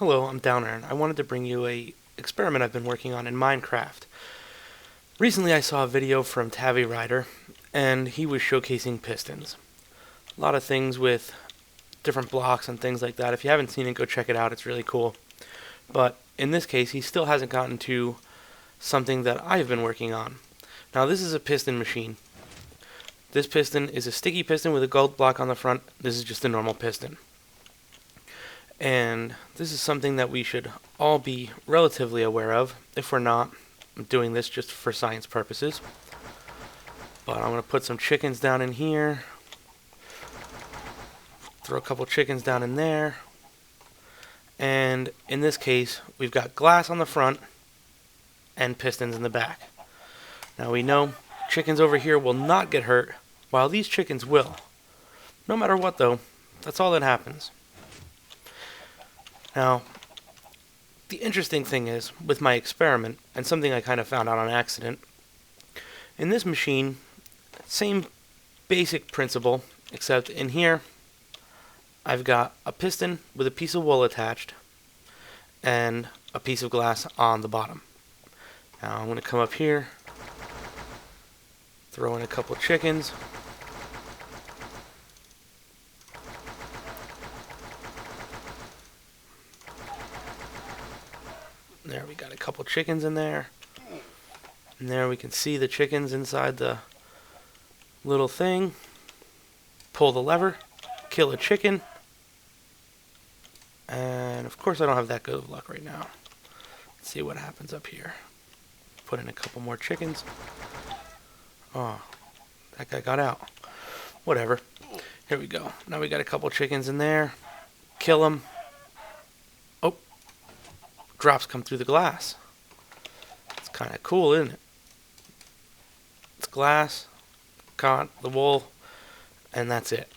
Hello, I'm Downer, and I wanted to bring you a experiment I've been working on in Minecraft. Recently I saw a video from TaviRider, and he was showcasing pistons. A lot of things with different blocks and things like that. If you haven't seen it, go check it out, it's really cool. But in this case, he still hasn't gotten to something that I've been working on. Now this is a piston machine. This piston is a sticky piston with a gold block on the front. This is just a normal piston. And this is something that we should all be relatively aware of. If we're not, I'm doing this just for science purposes. But I'm going to put some chickens down in here. Throw a couple chickens down in there. And in this case, we've got glass on the front and pistons in the back. Now we know chickens over here will not get hurt, while these chickens will. No matter what though, that's all that happens. Now, the interesting thing is, with my experiment, and something I kind of found out on accident, in this machine, same basic principle, except in here, I've got a piston with a piece of wool attached, and a piece of glass on the bottom. Now I'm going to come up here, throw in a couple chickens. There, we got a couple chickens in there. And there we can see the chickens inside the little thing. Pull the lever, kill a chicken. And of course I don't have that good of luck right now. Let's see what happens up here. Put in a couple more chickens. Oh, that guy got out. Whatever. Here we go. Now we got a couple chickens in there. Kill them. Oh, drops come through the glass. It's kind of cool, isn't it? It's glass, caught the wool, and that's it.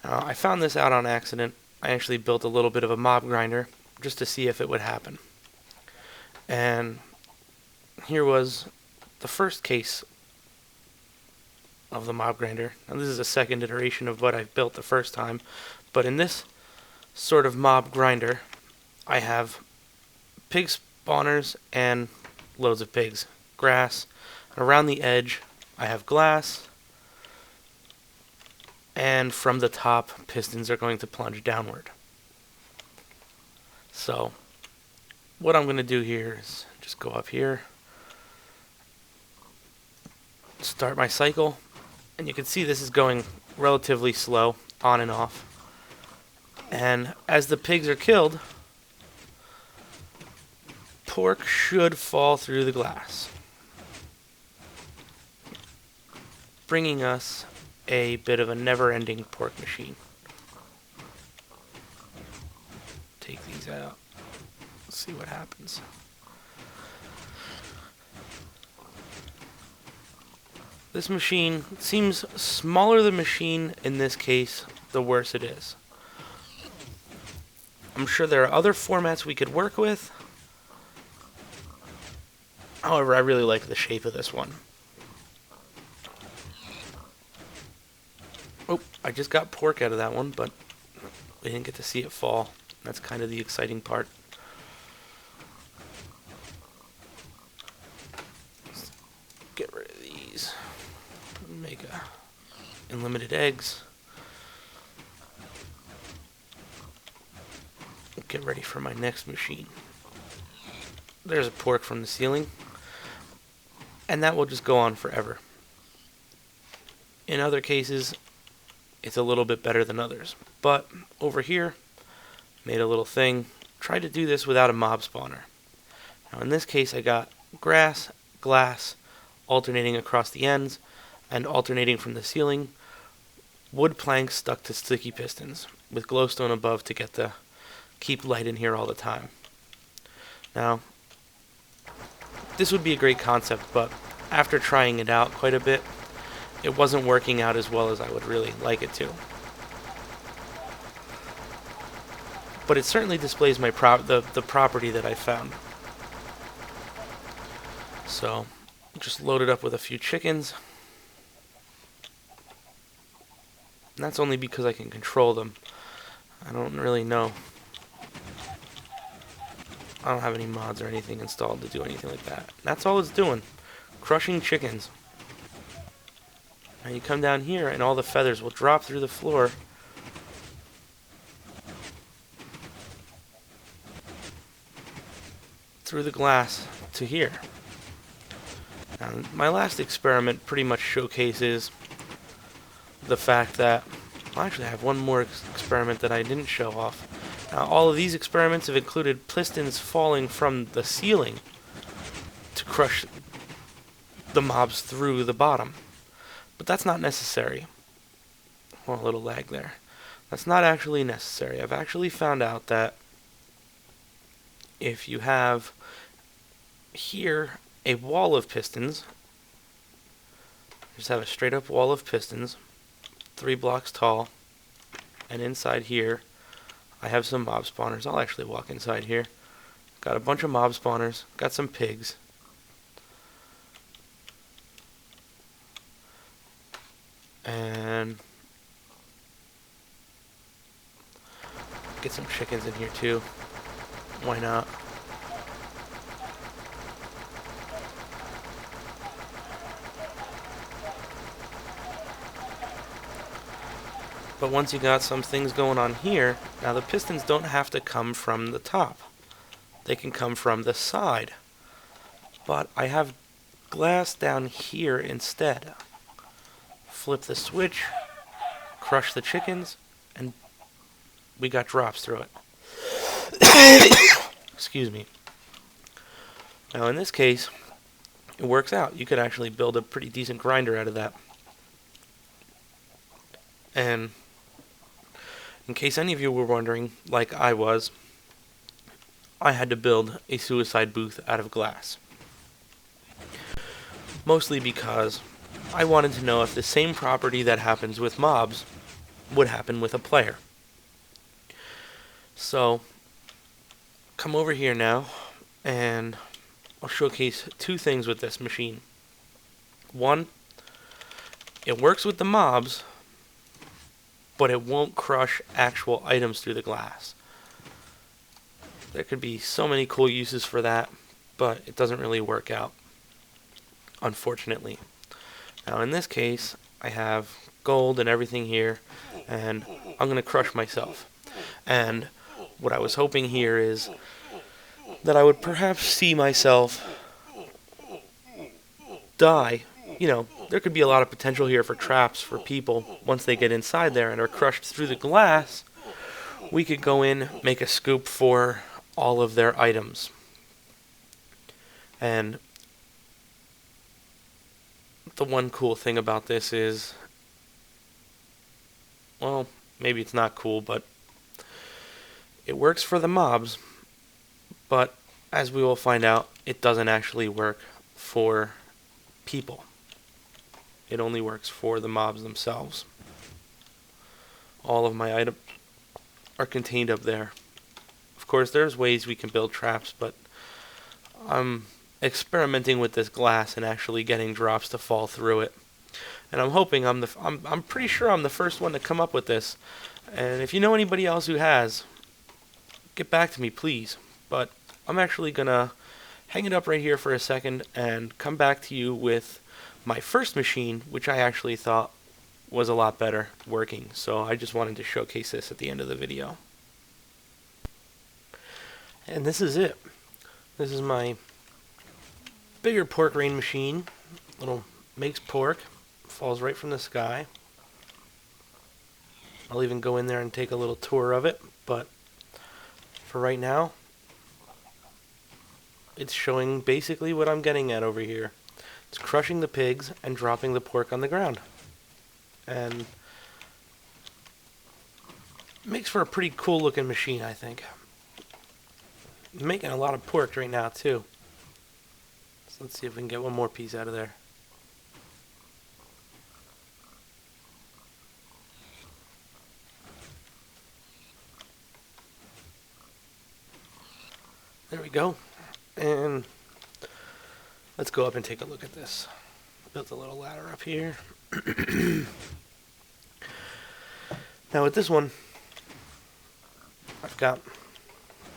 Now, I found this out on accident. I actually built a little bit of a mob grinder just to see if it would happen. And here was the first case of the mob grinder. Now this is a second iteration of what I built the first time, but in this sort of mob grinder, I have pig spawners and loads of pigs, grass, and around the edge I have glass, and from the top pistons are going to plunge downward. So what I'm going to do here is just go up here, start my cycle, and you can see this is going relatively slow, on and off. And as the pigs are killed, pork should fall through the glass, bringing us a bit of a never-ending pork machine. Take these out. Let's see what happens. This machine seems smaller the machine in this case, the worse it is. I'm sure there are other formats we could work with. However, I really like the shape of this one. Oh, I just got pork out of that one, but we didn't get to see it fall. That's kind of the exciting part. Let's get rid of these. Make unlimited eggs. Get ready for my next machine. There's a pork from the ceiling. And that will just go on forever. In other cases, it's a little bit better than others. But over here, made a little thing. Tried to do this without a mob spawner. Now in this case, I got grass, glass, alternating across the ends, and alternating from the ceiling, wood planks stuck to sticky pistons, with glowstone above to get the keep light in here all the time. Now, this would be a great concept, but after trying it out quite a bit, it wasn't working out as well as I would really like it to. But it certainly displays my the property that I found. So, just load it up with a few chickens. And that's only because I can control them. I don't really know I don't have any mods or anything installed to do anything like that. That's all it's doing. Crushing chickens. Now you come down here and all the feathers will drop through the floor. Through the glass to here. Now, my last experiment pretty much showcases the fact that, well, actually I have one more experiment that I didn't show off. Now, all of these experiments have included pistons falling from the ceiling to crush the mobs through the bottom. But that's not necessary. Well, a little lag there. That's not actually necessary. I've actually found out that if you have here a wall of pistons, just have a straight up wall of pistons, 3 blocks tall, and inside here I have some mob spawners. I'll actually walk inside here. Got a bunch of mob spawners, got some pigs. And get some chickens in here too. Why not? But once you got some things going on here, now the pistons don't have to come from the top. They can come from the side. But I have glass down here instead. Flip the switch, crush the chickens, and we got drops through it. Excuse me. Now in this case, it works out. You could actually build a pretty decent grinder out of that. And in case any of you were wondering, like I was, I had to build a suicide booth out of glass. Mostly because I wanted to know if the same property that happens with mobs would happen with a player. So, come over here now, and I'll showcase 2 things with this machine. One, it works with the mobs, but it won't crush actual items through the glass. There could be so many cool uses for that, but it doesn't really work out, unfortunately. Now in this case, I have gold and everything here, and I'm going to crush myself. And what I was hoping here is that I would perhaps see myself die. You know, there could be a lot of potential here for traps for people once they get inside there and are crushed through the glass. We could go in, make a scoop for all of their items. And the one cool thing about this is, well, maybe it's not cool, but it works for the mobs, but as we will find out, it doesn't actually work for people. It only works for the mobs themselves. All of my items are contained up there. Of course, there's ways we can build traps, but I'm experimenting with this glass and actually getting drops to fall through it. And I'm hoping I'm pretty sure I'm the first one to come up with this. And if you know anybody else who has, get back to me, please. But I'm actually gonna hang it up right here for a second and come back to you with my first machine, which I actually thought was a lot better working. So I just wanted to showcase this at the end of the video. And this is it. This is my bigger pork rain machine. Little makes pork, falls right from the sky. I'll even go in there and take a little tour of it, but for right now, it's showing basically what I'm getting at over here. It's crushing the pigs and dropping the pork on the ground. And makes for a pretty cool looking machine, I think. I'm making a lot of pork right now too. So let's see if we can get one more piece out of there. There we go. And let's go up and take a look at this. Built a little ladder up here. Now with this one, I've got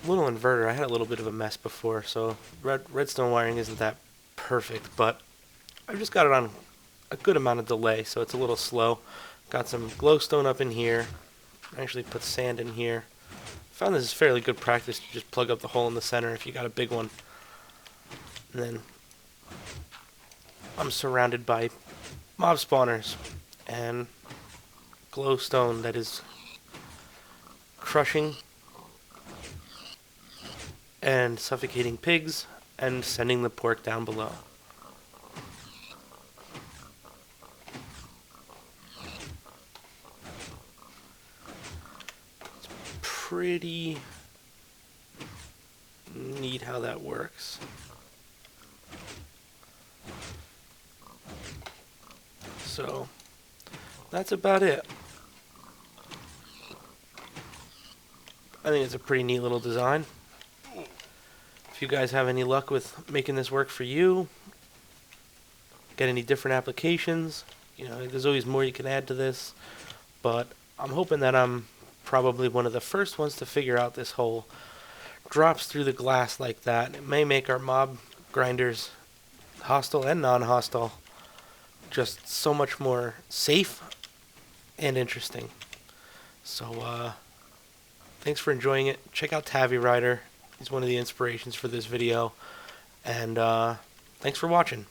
little inverter. I had a little bit of a mess before, so redstone wiring isn't that perfect, but I've just got it on a good amount of delay, so it's a little slow. Got some glowstone up in here. I actually put sand in here. Found this is fairly good practice to just plug up the hole in the center if you got a big one. And then I'm surrounded by mob spawners and glowstone that is crushing and suffocating pigs and sending the pork down below. It's pretty neat how that works. So that's about it. I think it's a pretty neat little design. If you guys have any luck with making this work for you, get any different applications, there's always more you can add to this, but I'm hoping that I'm probably one of the first ones to figure out this whole drops through the glass like that. It may make our mob grinders, hostile and non-hostile, just so much more safe and interesting. So thanks for enjoying it. Check out TaviRider. He's one of the inspirations for this video. And thanks for watching.